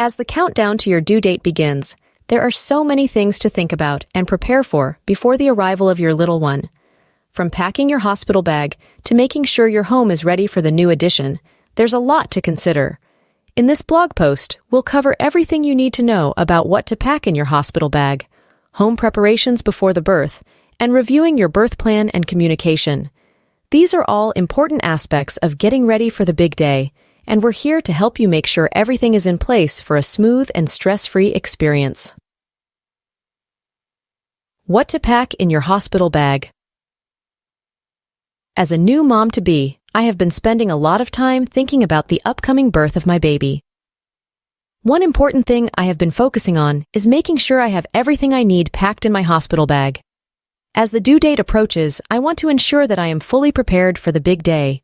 As the countdown to your due date begins, there are so many things to think about and prepare for before the arrival of your little one. From packing your hospital bag to making sure your home is ready for the new addition, there's a lot to consider. In this blog post, we'll cover everything you need to know about what to pack in your hospital bag, home preparations before the birth, and reviewing your birth plan and communication. These are all important aspects of getting ready for the big day, and we're here to help you make sure everything is in place for a smooth and stress-free experience. What to pack in your hospital bag. As a new mom-to-be, I have been spending a lot of time thinking about the upcoming birth of my baby. One important thing I have been focusing on is making sure I have everything I need packed in my hospital bag. As the due date approaches, I want to ensure that I am fully prepared for the big day.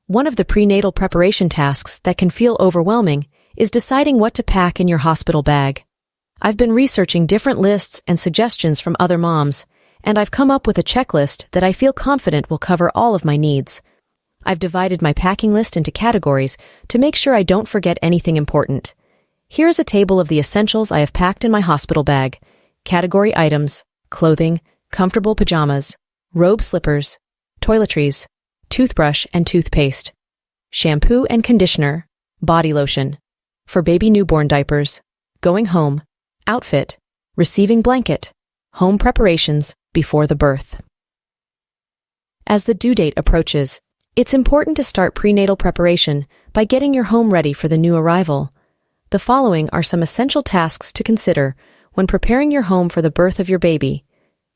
One of the prenatal preparation tasks that can feel overwhelming is deciding what to pack in your hospital bag. I've been researching different lists and suggestions from other moms, and I've come up with a checklist that I feel confident will cover all of my needs. I've divided my packing list into categories to make sure I don't forget anything important. Here's a table of the essentials I have packed in my hospital bag. Category items: clothing, comfortable pajamas, robe slippers, toiletries, toothbrush and toothpaste, shampoo and conditioner, body lotion, for baby newborn diapers, going home, outfit, receiving blanket, home preparations before the birth. As the due date approaches, it's important to start prenatal preparation by getting your home ready for the new arrival. The following are some essential tasks to consider when preparing your home for the birth of your baby.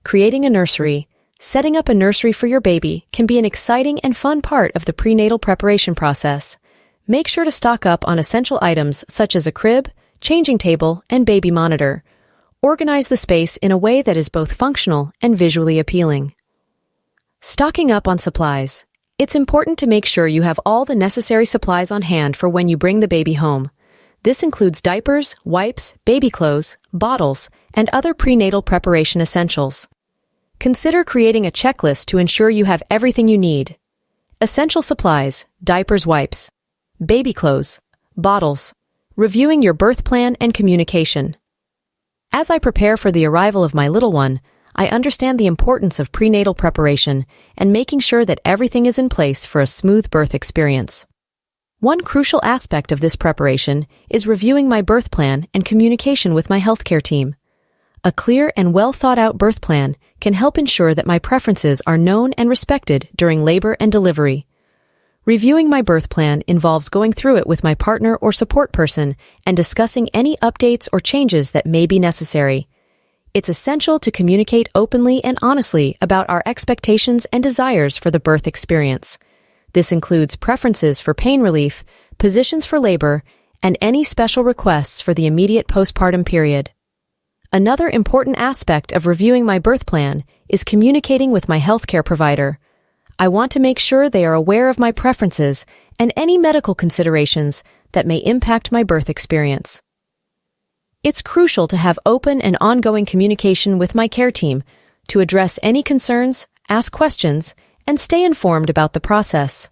Creating a nursery. Setting up a nursery for your baby can be an exciting and fun part of the prenatal preparation process. Make sure to stock up on essential items such as a crib, changing table, and baby monitor. Organize the space in a way that is both functional and visually appealing. Stocking up on supplies. It's important to make sure you have all the necessary supplies on hand for when you bring the baby home. This includes diapers, wipes, baby clothes, bottles, and other prenatal preparation essentials. Consider creating a checklist to ensure you have everything you need. Essential supplies: diapers, wipes, baby clothes, bottles. Reviewing your birth plan and communication. As I prepare for the arrival of my little one, I understand the importance of prenatal preparation and making sure that everything is in place for a smooth birth experience. One crucial aspect of this preparation is reviewing my birth plan and communication with my healthcare team. A clear and well-thought-out birth plan can help ensure that my preferences are known and respected during labor and delivery. Reviewing my birth plan involves going through it with my partner or support person and discussing any updates or changes that may be necessary. It's essential to communicate openly and honestly about our expectations and desires for the birth experience. This includes preferences for pain relief, positions for labor, and any special requests for the immediate postpartum period. Another important aspect of reviewing my birth plan is communicating with my healthcare provider. I want to make sure they are aware of my preferences and any medical considerations that may impact my birth experience. It's crucial to have open and ongoing communication with my care team to address any concerns, ask questions, and stay informed about the process.